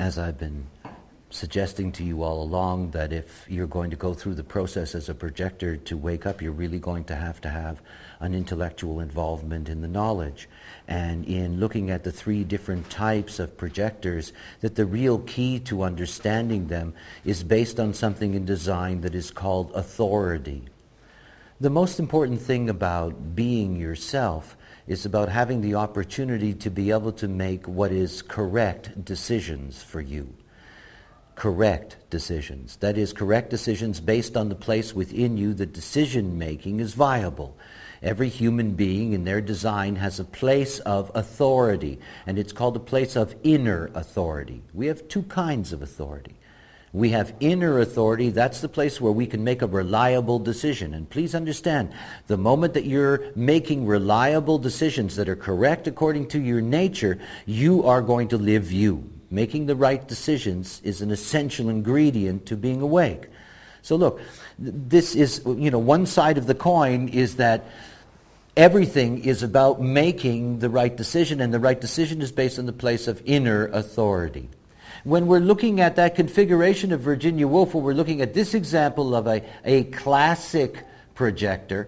as I've been suggesting to you all along, that if you're going to go through the process as a projector to wake up, you're really going to have an intellectual involvement in the knowledge. And in looking at the three different types of projectors, that the real key to understanding them is based on something in design that is called authority. The most important thing about being yourself is about having the opportunity to be able to make what is correct decisions for you. Correct decisions. That is, correct decisions based on the place within you that decision-making is viable. Every human being in their design has a place of authority, and it's called a place of inner authority. We have two kinds of authority. We have inner authority. That's the place where we can make a reliable decision. And please understand, the moment that you're making reliable decisions that are correct according to your nature, you are going to live you. Making the right decisions is an essential ingredient to being awake. So look, this is, one side of the coin is that everything is about making the right decision, and the right decision is based on the place of inner authority. When we're looking at that configuration of Virginia Woolf, we're looking at this example of a classic projector,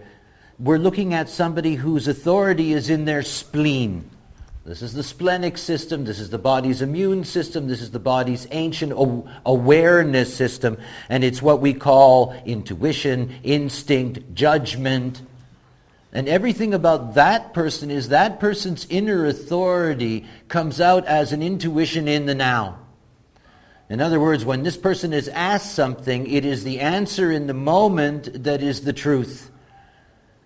we're looking at somebody whose authority is in their spleen. This is the splenic system, this is the body's immune system, this is the body's ancient awareness system, and it's what we call intuition, instinct, judgment. And everything about that person is that person's inner authority comes out as an intuition in the now. In other words, when this person is asked something, it is the answer in the moment that is the truth.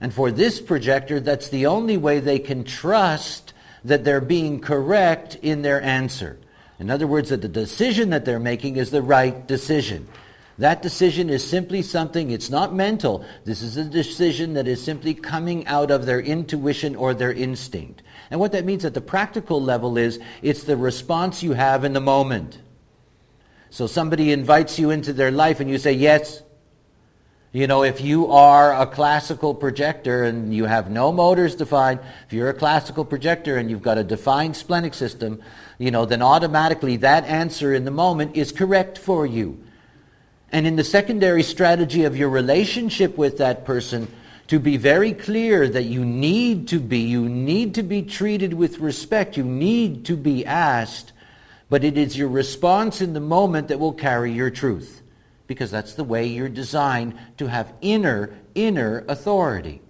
And for this projector, that's the only way they can trust that they're being correct in their answer. In other words, that the decision that they're making is the right decision. That decision is simply something, it's not mental. This is a decision that is simply coming out of their intuition or their instinct. And what that means at the practical level is, it's the response you have in the moment. So somebody invites you into their life and you say, yes. If you are a classical projector and you have no motors defined, if you're a classical projector and you've got a defined splenic system, then automatically that answer in the moment is correct for you. And in the secondary strategy of your relationship with that person, to be very clear that you need to be treated with respect, you need to be asked, but it is your response in the moment that will carry your truth. Because that's the way you're designed to have inner authority.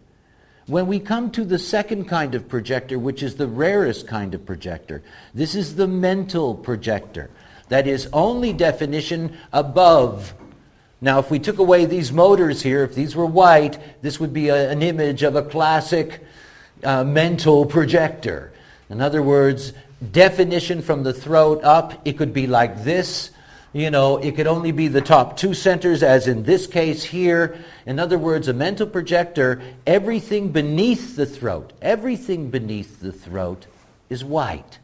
When we come to the second kind of projector, which is the rarest kind of projector, this is the mental projector. That is only definition above. Now, if we took away these motors here, if these were white, this would be an image of a classic mental projector. In other words, definition from the throat up, it could be like this. It could only be the top two centers, as in this case here. In other words, a mental projector, everything beneath the throat is white.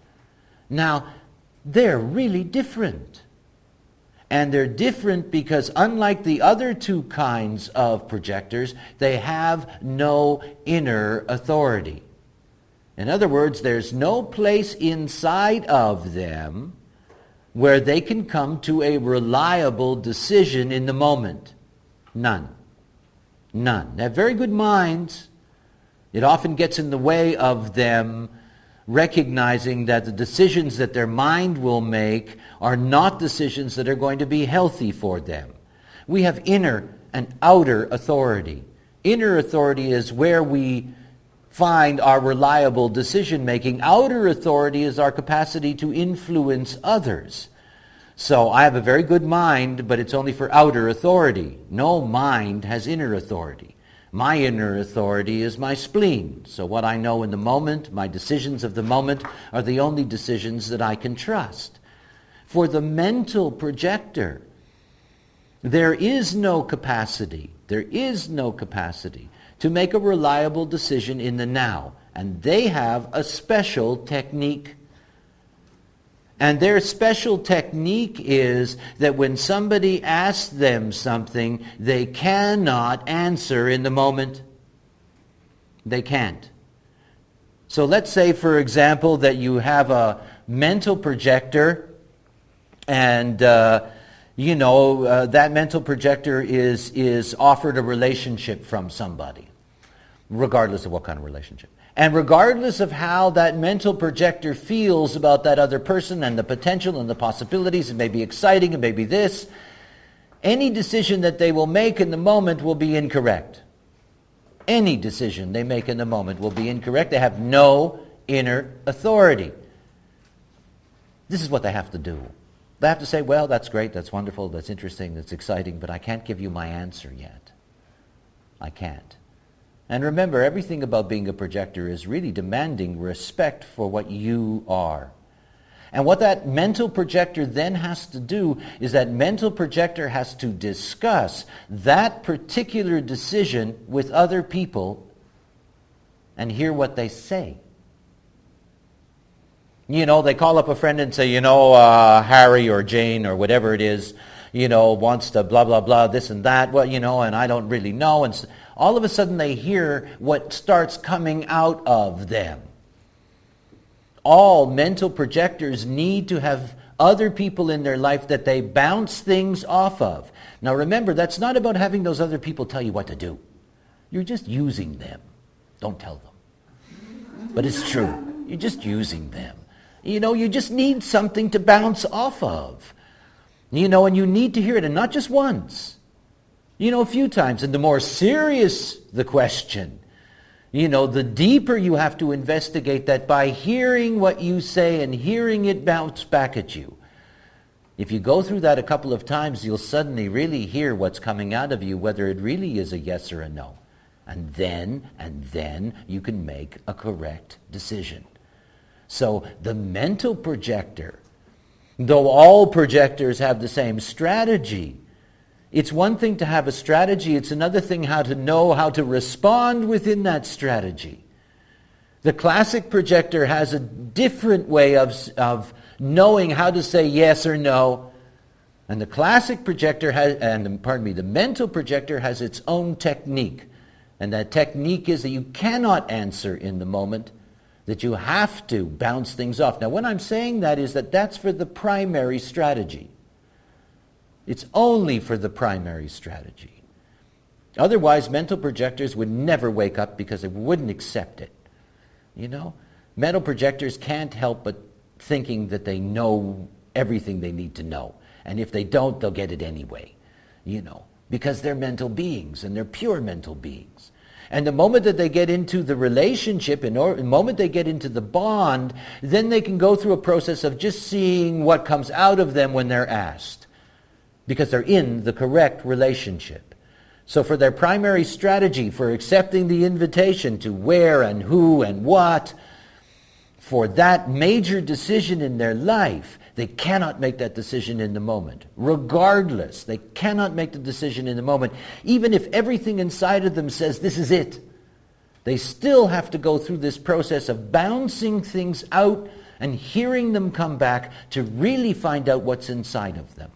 Now, they're really different. And they're different because unlike the other two kinds of projectors, they have no inner authority. In other words, there's no place inside of them where they can come to a reliable decision in the moment. None. They have very good minds. It often gets in the way of them recognizing that the decisions that their mind will make are not decisions that are going to be healthy for them. We have inner and outer authority. Inner authority is where we find our reliable decision-making. Outer authority is our capacity to influence others. So I have a very good mind, but it's only for outer authority. No mind has inner authority. My inner authority is my spleen. So what I know in the moment, my decisions of the moment, are the only decisions that I can trust. For the mental projector, there is no capacity to make a reliable decision in the now. And they have a special technique. And their special technique is that when somebody asks them something, they cannot answer in the moment. They can't. So let's say, for example, that you have a mental projector And, that mental projector is offered a relationship from somebody, regardless of what kind of relationship. And regardless of how that mental projector feels about that other person and the potential and the possibilities, it may be exciting, it may be this, any decision that they will make in the moment will be incorrect. Any decision they make in the moment will be incorrect. They have no inner authority. This is what they have to do. They have to say, well, that's great, that's wonderful, that's interesting, that's exciting, but I can't give you my answer yet. I can't. And remember, everything about being a projector is really demanding respect for what you are. And what that mental projector then has to do is that mental projector has to discuss that particular decision with other people and hear what they say. They call up a friend and say, Harry or Jane or whatever it is, wants to blah, blah, blah, this and that, and I don't really know. And all of a sudden they hear what starts coming out of them. All mental projectors need to have other people in their life that they bounce things off of. Now remember, that's not about having those other people tell you what to do. You're just using them. Don't tell them. But it's true. You're just using them. You just need something to bounce off of. And you need to hear it, and not just once. A few times. And the more serious the question, the deeper you have to investigate that by hearing what you say and hearing it bounce back at you. If you go through that a couple of times, you'll suddenly really hear what's coming out of you, whether it really is a yes or a no. And then you can make a correct decision. So the mental projector, though all projectors have the same strategy, it's one thing to have a strategy, it's another thing how to know how to respond within that strategy. The classic projector has a different way of knowing how to say yes or no. And the classic projector the mental projector has its own technique. And that technique is that you cannot answer in the moment, that you have to bounce things off. Now, what I'm saying that is that's for the primary strategy. It's only for the primary strategy. Otherwise, mental projectors would never wake up because they wouldn't accept it. Mental projectors can't help but thinking that they know everything they need to know. And if they don't, they'll get it anyway. Because they're mental beings, and they're pure mental beings. And the moment that they get into the relationship, the moment they get into the bond, then they can go through a process of just seeing what comes out of them when they're asked. Because they're in the correct relationship. So for their primary strategy, for accepting the invitation to where and who and what, for that major decision in their life, they cannot make that decision in the moment. Regardless, they cannot make the decision in the moment. Even if everything inside of them says this is it, they still have to go through this process of bouncing things out and hearing them come back to really find out what's inside of them.